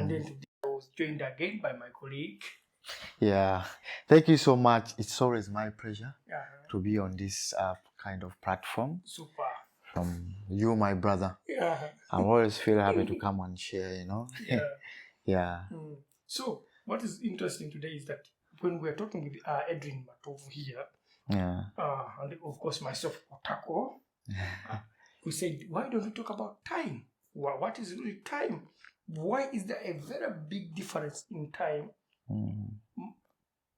And then today I was joined again by my colleague. Yeah, thank you so much. It's always my pleasure Yeah, to be on this kind of platform super. from you, my brother. Yeah, I always feel happy to come and share, yeah. Yeah. So, what is interesting today is that when we're talking with Edwin Matovu here, Yeah. and of course myself, Otako, we said, why don't we talk about time? What is really time? Why is there a very big difference in time?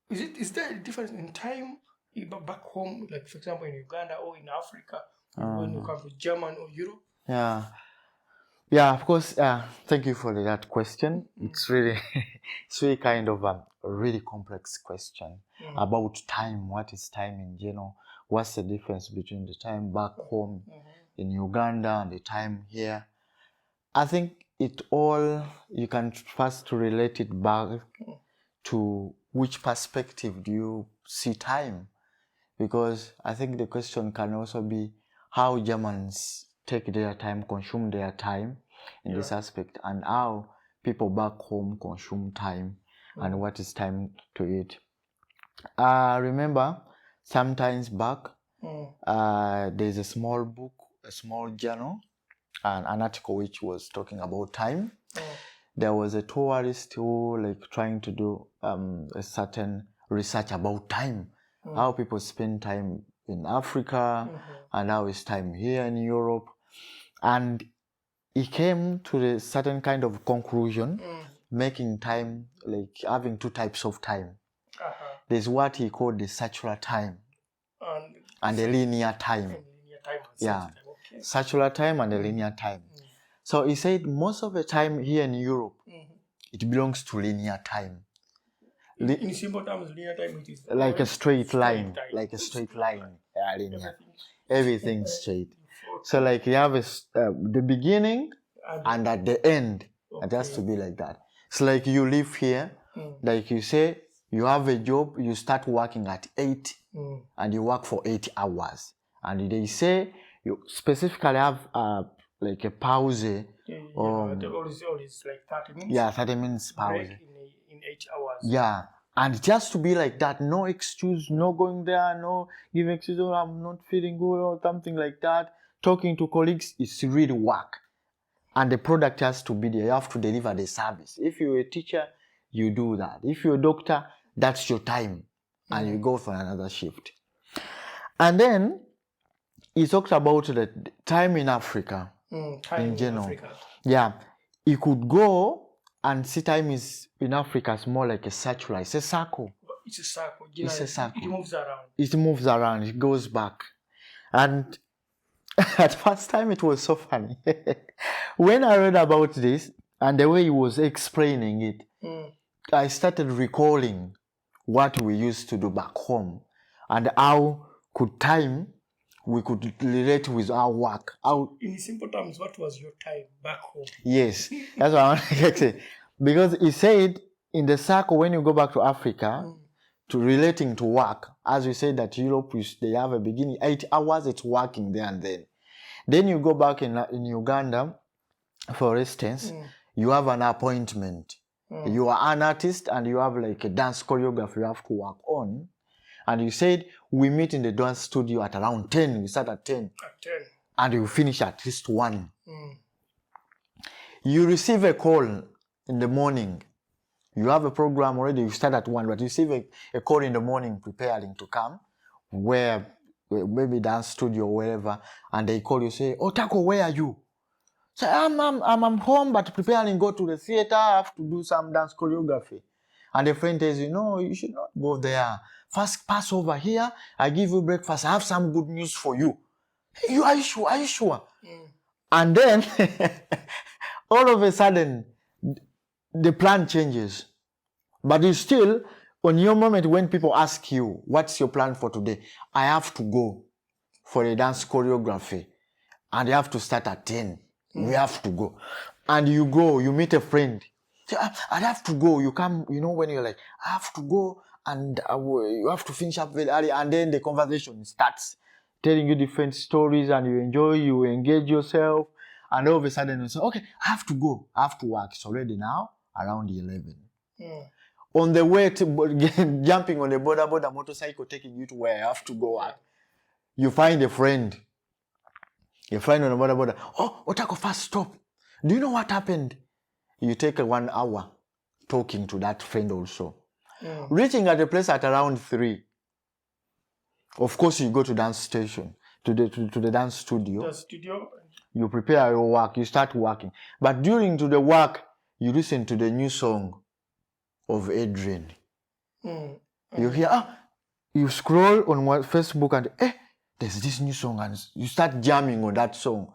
Is there a difference in time back home, like for example in Uganda or in Africa, when you come to Germany or Europe? Yeah, of course. Thank you for that question. It's really, it's really kind of a really complex question about time. What is time in general? What's the difference between the time back home in Uganda and the time here? I think you can first relate it back to which perspective do you see time? Because I think the question can also be how Germans take their time, consume their time in this aspect, and how people back home consume time and what is time to it. Remember, sometimes back, there's a small book, a small journal, and an article which was talking about time. There was a tourist who trying to do a certain research about time, how people spend time in Africa and how is time here in Europe. And he came to a certain kind of conclusion, making time, like having two types of time. There's what he called the circular time and the linear time. Circular time and the linear time. So he said most of the time here in Europe, it belongs to linear time. In simple terms, linear time is like a straight line, linear. Everything straight. So like you have the beginning and at the end, it has to be like that. It's like you live here, like you say, you have a job, you start working at 8 and you work for 8 hours. And they say you specifically have like a pause. Always like 30 minutes. Yeah, 30 minutes pause. Break in 8 hours. Yeah. And just to be like that, no excuse, no going there, no giving excuse, oh, I'm not feeling good or something like that. Talking to colleagues is really work. And the product has to be there. You have to deliver the service. If you're a teacher, you do that. If you're a doctor, that's your time. And you go for another shift. And then he talked about the time in Africa. Time in general. Africa. Yeah. He could go and see time is in Africa is more like a circular. It's a circle. It's a circle. It's a circle. It moves around. It moves around. It goes back. And at first time it was so funny. When I read about this and the way he was explaining it, I started recalling what we used to do back home and how we could relate with our work. In simple terms, what was your time back home? Yes, that's what I want to say. Because he said in the circle, when you go back to Africa, to relating to work, as we said that Europe, they have a beginning, 8 hours, it's working there and then. Then you go back in Uganda, for instance, you have an appointment. You are an artist and you have like a dance choreography you have to work on. And you said, we meet in the dance studio at around 10. We start at 10. At 10. And you finish at least 1. You receive a call in the morning. You have a program already. You start at 1, but you receive a call in the morning preparing to come, where maybe dance studio or wherever, and they call you, say, "Oh, Taco, where are you?" So I'm home, but preparing go to the theater. I have to do some dance choreography. And the friend tells you, "No, you should not go there. First pass over here. I give you breakfast. I have some good news for you." Are you sure? Are you sure? And then all of a sudden, the plan changes. But you still, on your moment when people ask you, what's your plan for today? I have to go for a dance choreography. And you have to start at 10. We have to go. And you go, you meet a friend. Say, I have to go. You come, when you're like, I have to go and you have to finish up very early. And then the conversation starts telling you different stories and you enjoy, you engage yourself. And all of a sudden you say, okay, I have to go. I have to work. It's already now. around 11. Mm. On the way to jumping on a boda motorcycle taking you to where I have to go at, you find a friend on a boda. Oh, Otako, first stop. Do you know what happened? You take 1 hour talking to that friend also. Mm. Reaching at the place at around 3. Of course, you go to dance station, to the dance studio. The studio. You prepare your work, you start working. But during to the work, you listen to the new song of Adrian. Mm. You hear, you scroll on Facebook and, there's this new song, and you start jamming on that song.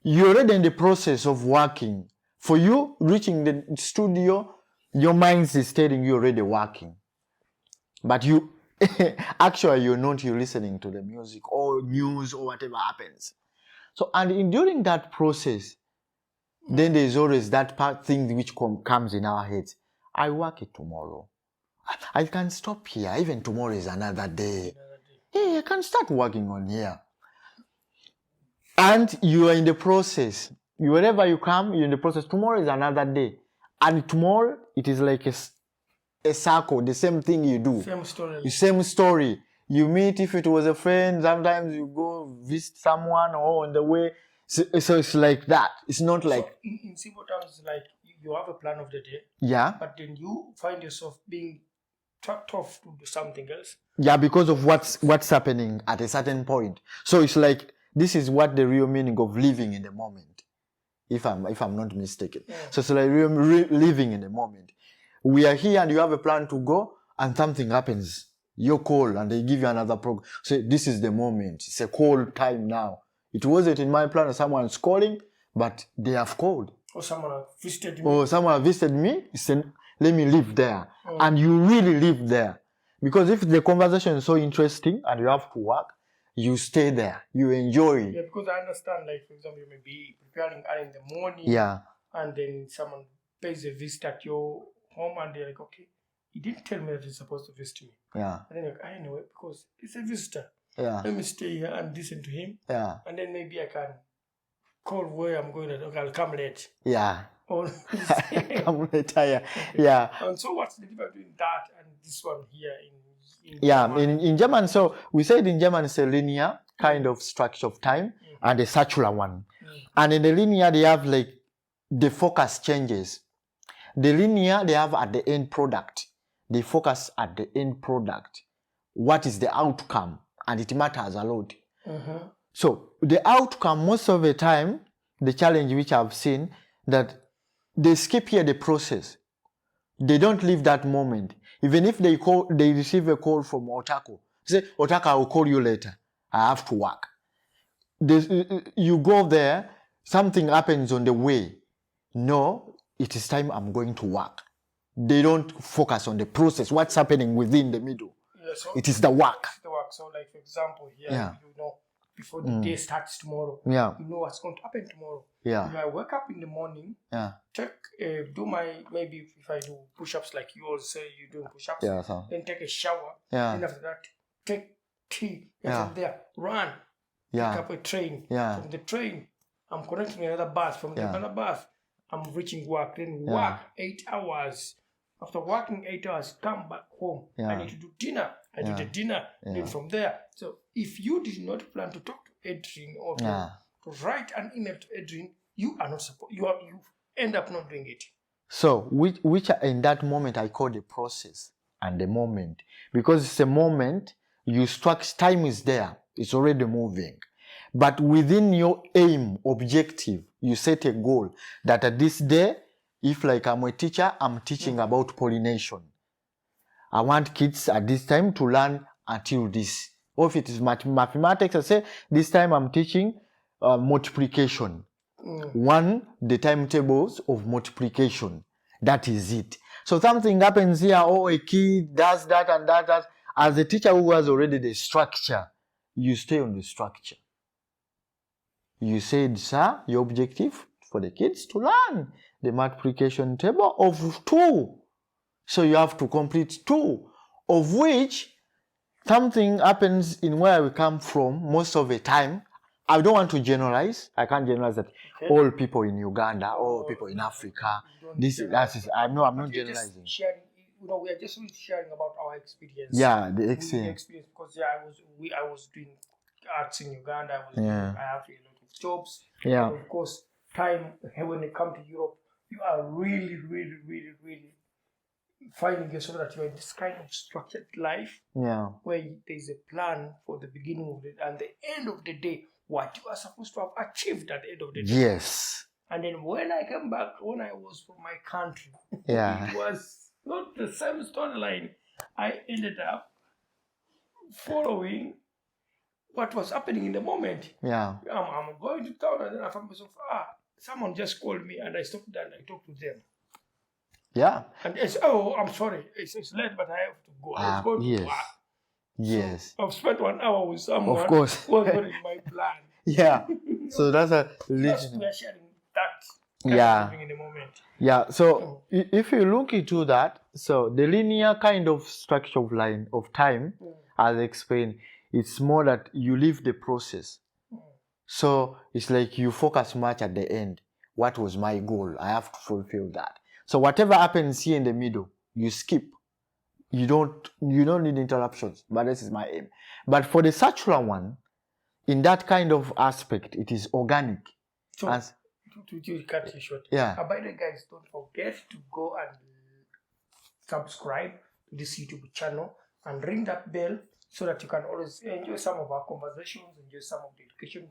You're already in the process of working. For you, reaching the studio, your mind is telling you already working. But you, actually, you're listening to the music or news or whatever happens. So, and during that process, then there's always that thing which comes in our heads. I work it tomorrow. I can stop here. Even tomorrow is another day. Hey, I can start working on here. And you are in the process. Wherever you come, you're in the process. Tomorrow is another day. And tomorrow, it is like a circle, the same thing you do. Same story. The same story. You meet, if it was a friend, sometimes you go visit someone or on the way. So it's like that. It's not like... So in simple terms, like you have a plan of the day. Yeah. But then you find yourself being tracked off to do something else. Yeah, because of what's happening at a certain point. So it's like, this is what the real meaning of living in the moment. If I'm not mistaken. Yeah. So it's like living in the moment. We are here and you have a plan to go and something happens. You call and they give you another program. So this is the moment. It's a call time now. It wasn't in my plan. Someone's calling, but they have called. Or someone has visited me. Or someone has visited me. Said, let me live there. And you really live there. Because if the conversation is so interesting and you have to work, you stay there. You enjoy it. Yeah, because I understand, like, for example, you may be preparing early in the morning. Yeah. And then someone pays a visit at your home and they're like, okay, he didn't tell me that he's supposed to visit me. Yeah. And then you're like, I know it because it's a visitor. Yeah. Let me stay here and listen to him. Yeah. And then maybe I can call where I'm going. Okay, I'll come late. Yeah. Or come later. Yeah. Yeah. And so what's the difference between that and this one here in German? In German, so we said in German it's a linear kind of structure of time and a circular one. And in the linear, they have like the focus changes. The linear, they have at the end product. They focus at the end product. What is the outcome? And it matters a lot. So the outcome, most of the time, the challenge which I've seen, that they skip here the process. They don't leave that moment. Even if they receive a call from Otako. Say, Otako, I will call you later. I have to work. You go there, something happens on the way. No, it is time I'm going to work. They don't focus on the process, what's happening within the middle. Yeah, so it is the work. It's the work. So, like, for example, here, you know, before the day starts tomorrow, you know what's going to happen tomorrow. Yeah. If I wake up in the morning, do my, maybe if I do push-ups like you all say you're doing push-ups, then take a shower, then after that, take tea, and from there, run, pick up a train. From the train, I'm connecting another bus. From the other bus, I'm reaching work, then work 8 hours. After working 8 hours, come back home. I need to do dinner. I do the dinner. Then from there. So if you did not plan to talk to Adrian or to write an email to Adrian, you are not supposed. You end up not doing it. So which in that moment I call the process and the moment, because it's a moment you struck. Time is there. It's already moving. But within your aim, objective, you set a goal that at this day, if like I'm a teacher, I'm teaching about pollination. I want kids at this time to learn until this. Or if it is mathematics, I say this time I'm teaching multiplication. The timetables of multiplication. That is it. So something happens here, a kid does that and that. As a teacher who has already the structure, you stay on the structure. You said, sir, your objective for the kids to learn the multiplication table of 2. So you have to complete 2, of which something happens in where we come from most of the time. I don't want to generalize. I can't generalize that all people in Uganda, all people in Africa. I'm not generalizing. We are just really sharing about our experience. Yeah, the experience. Because I was doing arts in Uganda. I have a lot of jobs. Yeah. And of course, time when you come to Europe, you are really, really, really, really finding yourself that you're in this kind of structured life. Yeah. Where there's a plan for the beginning of it and the end of the day, what you are supposed to have achieved at the end of the day. Yes. And then when I came back, when I was from my country, yeah. It was not the same storyline. I ended up following what was happening in the moment. Yeah. I'm going to town and then I found myself, someone just called me and I stopped and I talked to them. Yeah. And they said, oh, I'm sorry. It's late, but I have to go. I was going to work. Yes. So I've spent 1 hour with someone. Of course. Who was not in my plan. Yeah. So that's a religion. We are sharing that. Yeah. In the moment. Yeah. So if you look into that, so the linear kind of structure of line of time, as explained, it's more that you live the process. So it's like you focus much at the end. What was my goal? I have to fulfill that. So whatever happens here in the middle, you skip. You don't need interruptions, but this is my aim. But for the secular one, in that kind of aspect, it is organic. So, to cut you short. Yeah. By the way, guys, don't forget to go and subscribe to this YouTube channel and ring that bell so that you can always enjoy some of our conversations, enjoy some of the education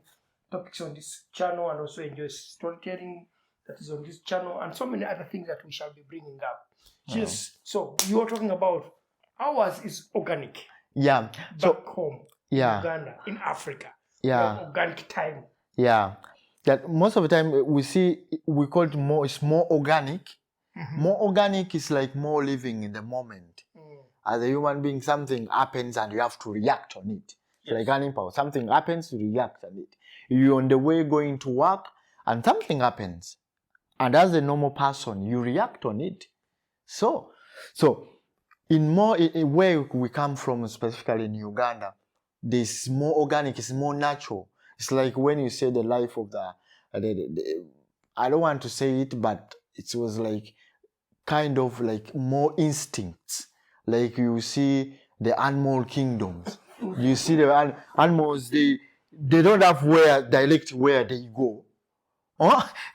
topics on this channel, and also enjoy storytelling that is on this channel, and so many other things that we shall be bringing up. Yes. So you are talking about ours is organic. Yeah. Back home. Yeah. In Uganda, in Africa. Yeah. Organic time. Yeah. That most of the time we call it more. It's more organic. Mm-hmm. More organic is like more living in the moment. As a human being, something happens and you have to react on it. Yes. Like an impulse. Something happens, you react on it. You're on the way going to work and something happens. And as a normal person, you react on it. So in where we come from, specifically in Uganda, this more organic, it's more natural. It's like when you say the life of the I don't want to say it, but it was like kind of like more instincts. Like you see the animal kingdoms. You see the animals, they don't have dialect where they go.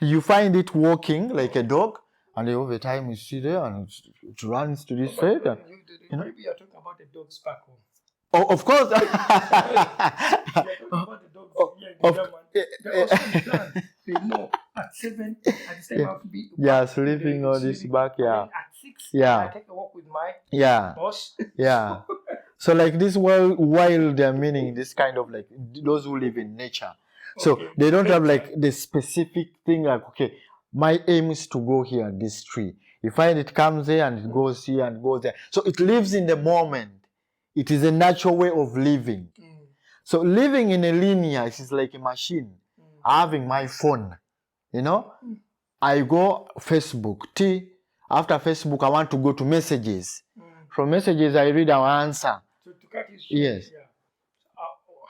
You find it walking like a dog, and over time you see there and it runs to this side. Maybe you're talking about the dogs back home. Oh, of course. You're talking about the dogs here in Germany. They're also planned. They know at 7, at this time I have to be. Yeah, sleeping on this back, yeah. At 6, I take a walk with my boss. Yeah. So like this while they're meaning this kind of like those who live in nature. So they don't have like the specific thing like, okay, my aim is to go here on this tree. You find it comes there and it goes here and goes there. So it lives in the moment. It is a natural way of living. So living in a linear is like a machine. Having my phone, I go Facebook. After Facebook, I want to go to messages. From messages, I read our answer. So to cut it short, yes.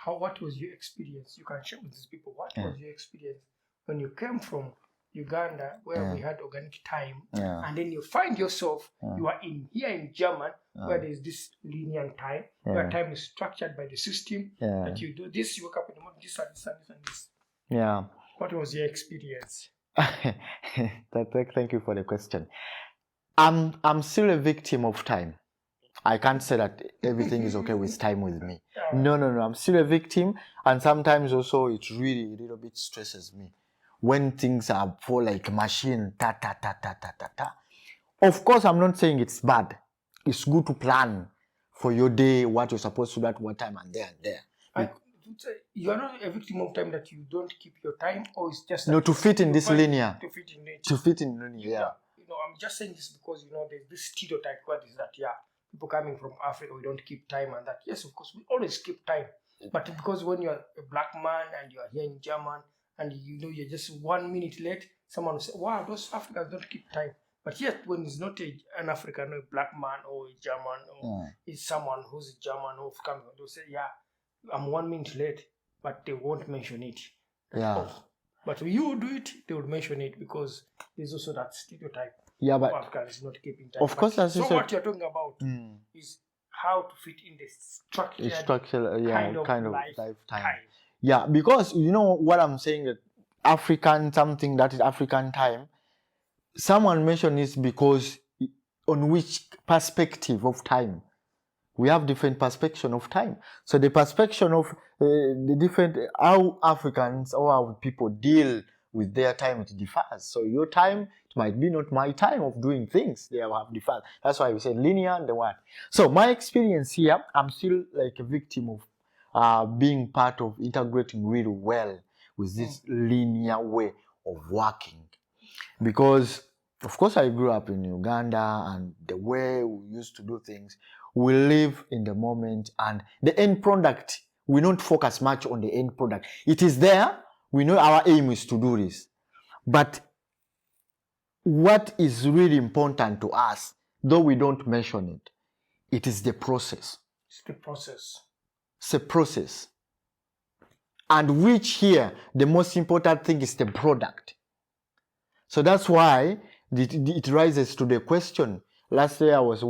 What was your experience? You can share with these people. What was your experience when you came from Uganda, where we had organic time, and then you find yourself, you are here in Germany, where there's this linear time, where time is structured by the system, that you do this, you wake up in the morning, this and this and this and this. Yeah. What was your experience? Thank you for the question. I'm still a victim of time. I can't say that everything is okay with time with me. No. I'm still a victim, and sometimes also it really a little bit stresses me when things are for like machine. Of course, I'm not saying it's bad. It's good to plan for your day, what you're supposed to do at what time and there. You're not a victim of time that you don't keep your time, or it's just no to fit in this linear. To fit in nature. To fit in linear, yeah. I'm just saying this because there's this stereotype what is that people coming from Africa, we don't keep time and that. Yes, of course, we always keep time. But because when you're a black man and you're here in German and you're just 1 minute late, someone will say, wow, those Africans don't keep time. But yet, when it's not an African or a black man or a German or it's someone who's a German who's coming, they'll say, I'm 1 minute late. but they won't mention it. Yeah. But when you do it, they would mention it because there's also that stereotype. Yeah, but African is not keeping time. Of course, as you said, what you're talking about is how to fit in the structured kind of lifetime. Yeah, because you know what I'm saying, that African something that is African time. Someone mentioned this because on which perspective of time. We have different perspective of time. So the perspective of the different, how Africans or how people deal with their time, it differs. So your time, it might be not my time of doing things. They have differed. That's why we say linear and the one. So my experience here, I'm still like a victim of being part of integrating really well with this linear way of working. Because, of course, I grew up in Uganda, and the way we used to do things, we live in the moment, and the end product, we don't focus much on the end product. It is there. We know our aim is to do this. But what is really important to us, though we don't mention it, it is the process. It's the process. It's a process. And which here, the most important thing is the product. So that's why it rises to the question. Last year I was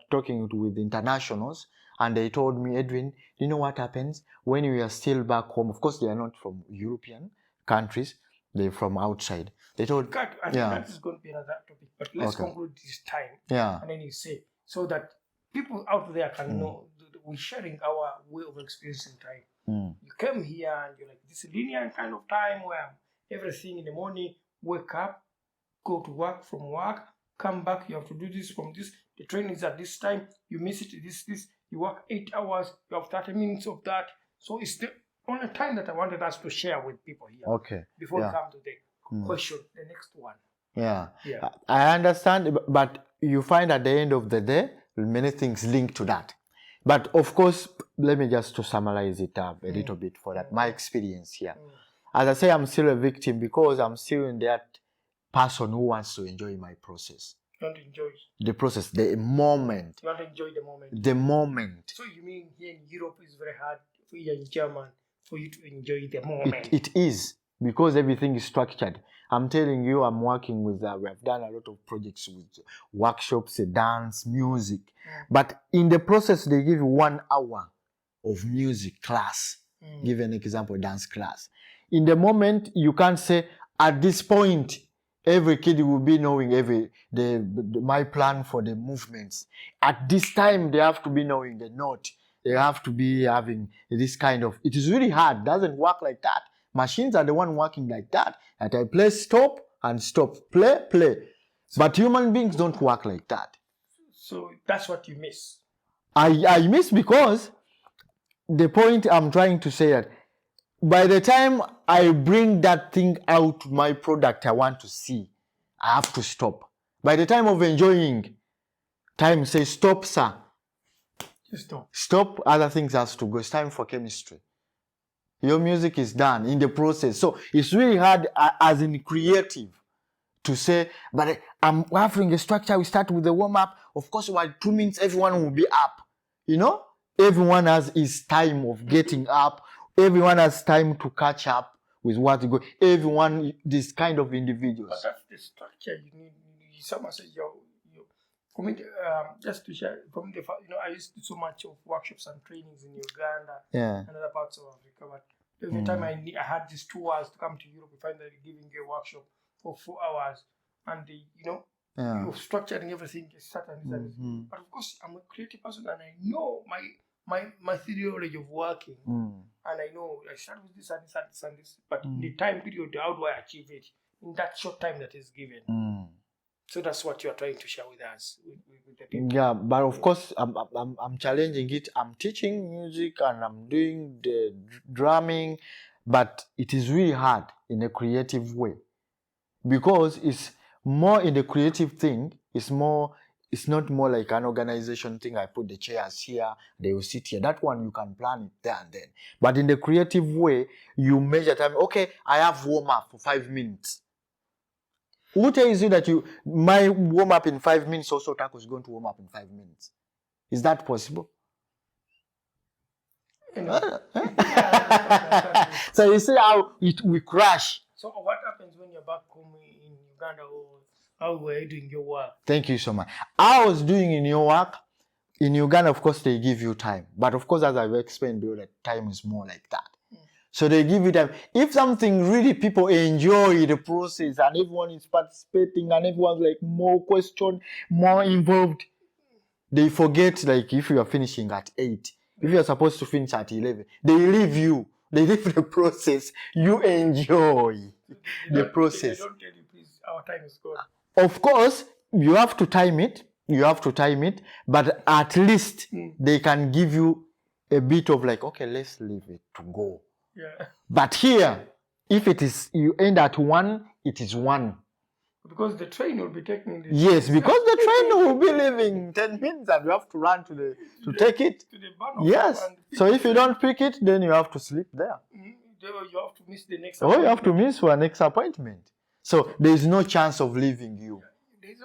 talking with internationals, and they told me, Edwin, you know what happens when we are still back home? Of course, they are not from European countries. They're from outside. They told God, I think that is going to be another topic. But let's conclude this time. Yeah. And then you say, so that people out there can know we're sharing our way of experiencing time. You come here and you're like, this linear kind of time where everything in the morning, wake up, go to work, from work, come back, you have to do this from this. The train is at this time, you miss it, this. You work 8 hours, you have 30 minutes of that. So it's the only time that I wanted us to share with people here. Okay. Before we come to the question, the next one. Yeah. I understand, but you find at the end of the day, many things link to that. But of course, let me just to summarize it up a little bit for that. My experience here. As I say, I'm still a victim because I'm still in that person who wants to enjoy my process. You want to enjoy the process, the moment. You want to enjoy the moment. The moment. So you mean here in Europe it's very hard for you in German for you to enjoy the moment? It is, because everything is structured. I'm telling you, I'm working with, we have done a lot of projects with workshops, dance, music. But in the process, they give you 1 hour of music class. Give an example, dance class. In the moment, you can't say, at this point, every kid will be knowing my plan for the movements. At this time, they have to be knowing the note. They have to be having this kind of, it is really hard. It doesn't work like that. Machines are the one working like that. That I play stop and stop, play. But human beings don't work like that. So that's what you miss. I miss because the point I'm trying to say that by the time I bring that thing out, my product I want to see, I have to stop. By the time of enjoying, time says, stop, sir. Just stop. Stop, other things has to go. It's time for chemistry. Your music is done in the process. So it's really hard as in creative to say, but I'm having a structure. We start with the warm-up. Of course, by 2 minutes, everyone will be up. You know? Everyone has his time of getting up. Everyone has time to catch up with what you go. Everyone, this kind of individuals. But that's the structure you need. Someone says, for me, just to share, from the, I used to do so much of workshops and trainings in Uganda and other parts of Africa. But every time I had these 2 hours to come to Europe, I find that they're giving a workshop for 4 hours, and you're structuring everything. But of course, I'm a creative person, and I know my theory of working, and I know I start with this and this and this and this. But in the time period, how do I achieve it in that short time that is given? So that's what you are trying to share with us, with the people. Yeah, but of course, I'm challenging it. I'm teaching music and I'm doing the drumming, but it is really hard in a creative way, because it's more in the creative thing. It's not more like an organization thing. I put the chairs here, they will sit here. That one you can plan it there and then. But in the creative way, you measure time. Okay, I have warm up for 5 minutes. Who tells you that my warm up in 5 minutes, also Taco is going to warm up in 5 minutes? Is that possible? So you see how we crash. So what happens when you're back home in Uganda, or how were you doing your work? Thank you so much. I was doing in your work. In Uganda, of course, they give you time. But of course, as I've explained, that time is more like that. So they give you time. If something really people enjoy the process and everyone is participating and everyone's like more question, more involved, they forget, like if you are finishing at 8, if you are supposed to finish at 11, they leave you. They leave the process. You enjoy the process. They don't tell you, please, our time is gone. Of course, you have to time it. But at least they can give you a bit of like, okay, let's leave it to go. Yeah. But here, if it is, you end at 1, it is 1. Because the train will be taking the... Yes, because the train will be leaving 10 minutes and you have to run to take it. To the barn. Yes. So if you don't pick it, then you have to sleep there. You have to miss the next appointment. You have to miss your next appointment. So there is no chance of leaving you. There's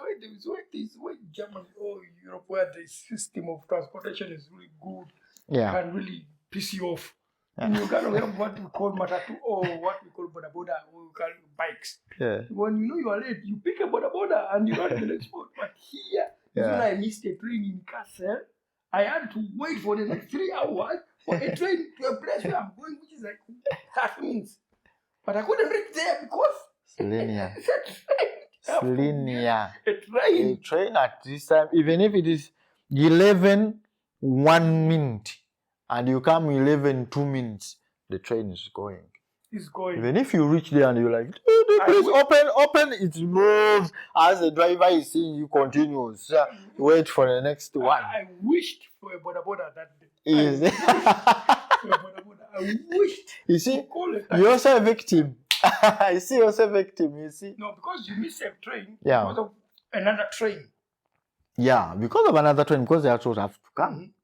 way Germany or Europe where the system of transportation is really good. Yeah. Can really piss you off. In Uganda, we have what we call matatu or what we call boda boda, or we call bikes. Yeah. When you know you are late, you pick a boda boda and you run to the next spot. But here, when I missed a train in Kassel, I had to wait for the next 3 hours for a train to a place where I'm going, which is like 30 minutes. But I couldn't reach there because linear. A train at this time, even if it is 11, 1 minute, and you come 11, 2 minutes, the train is going. It's going. Even if you reach there and you're like, please open, it moves. As the driver is seeing you continues. Wait for the next one. I wished for a boda boda that day. I wished. You see, you're also a victim. I see yourself a victim, you see. No, because you miss a train because of another train. Yeah, because of another train, because they also have to come.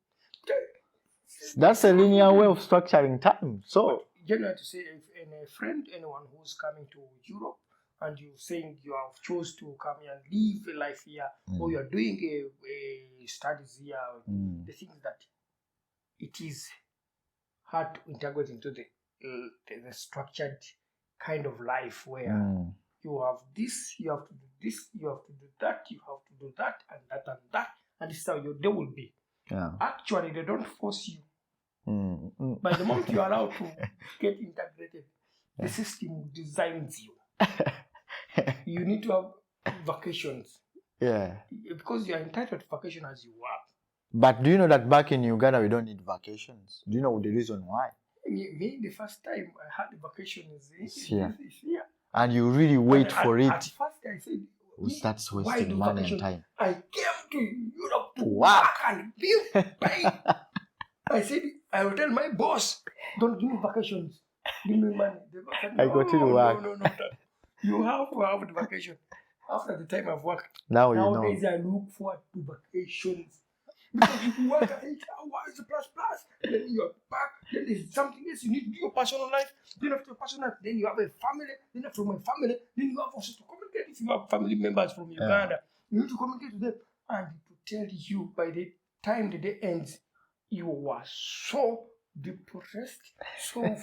That's a linear way of structuring time. So, generally, to say, if a friend, anyone who's coming to Europe, and you're saying you have chose to come here and live a life here, or you're doing a studies here, the thing that it is hard to integrate into the structured kind of life where you have this, you have to do this, you have to do that, you have to do that, and that, and that, and this is how your day will be. Yeah. Actually, they don't force you. By the moment you're allowed to get integrated, the system designs you. You need to have vacations. Yeah. Because you're entitled to vacation as you work. But do you know that back in Uganda, we don't need vacations? Do you know the reason why? Me, the first time I had the vacation is here. And you really wait for it. At first I said, that's wasting money and time. I came to Europe to work and be paid. I said, I will tell my boss, don't give me vacations. Give me money. I got to work. No. You have to have the vacation. After the time I've worked. Nowadays I look forward to vacations. Because you work 8 hours plus. Then you're back. Then there's something else you need to do your personal life. Then after your personal life, then you have a family. Then from a family, then you have also to communicate. If you have family members from Uganda, you need to communicate with them. And to tell you, by the time the day ends, you were so depressed, so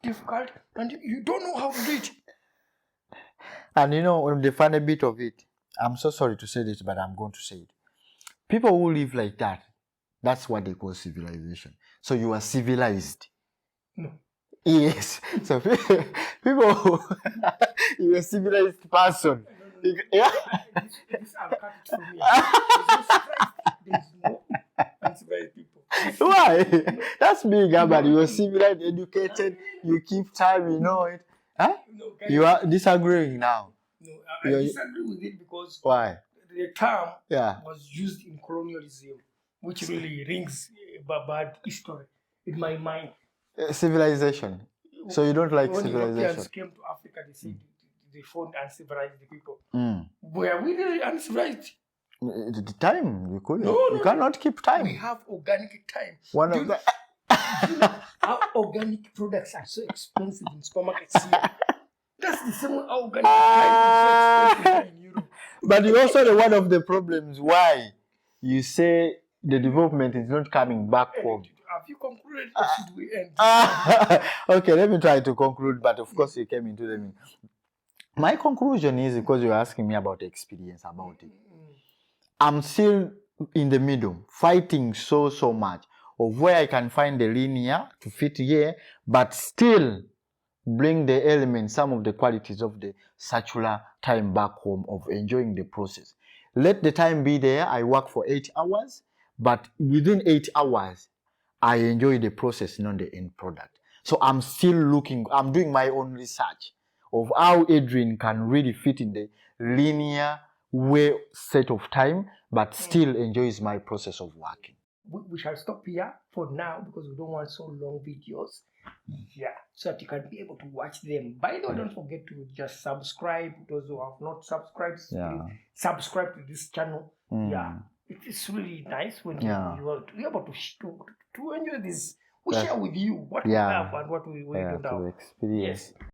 difficult, and you don't know how to do it. And you know, the funny bit of it, I'm so sorry to say this, but I'm going to say it. People who live like that, that's what they call civilization. So you are civilized. No. Yes. So people, you're a civilized person. Yeah. This I'll cut it from here. There's no uncivilized people. Why? That's big, but you're civilized, educated, you keep time, you know it. Huh? No, guys, you are disagreeing now. No, I disagree with it because why? The term was used in colonialism, which really rings a bad history in my mind. Civilization. So you don't like civilization? When Europeans came to Africa, they said they found uncivilized people. Were we really uncivilized? The time you couldn't. No, you cannot keep time. We have organic time. One of the our organic products are so expensive in supermarkets here. That's the same way our organic time is so expensive in Europe. But you also one of the problems why you say the development is not coming back home. have you concluded or should we end? Okay, let me try to conclude, but of course you came into them. My conclusion is, because you're asking me about the experience about it, I'm still in the middle, fighting so much of where I can find the linear to fit here, but still bring the elements, some of the qualities of the secular time back home, of enjoying the process. Let the time be there. I work for 8 hours, but within 8 hours, I enjoy the process, not the end product. So I'm still looking, I'm doing my own research of how Adrian can really fit in the linear way set of time, but still enjoys my process of working. We shall stop here for now because we don't want so long videos. Yeah, so that you can be able to watch them. By the way, don't forget to just subscribe. Those who have not subscribed, subscribe to this channel. Yeah, it is really nice when you are able to enjoy this. We share with you what we have and what we don't have. Experience. Yes.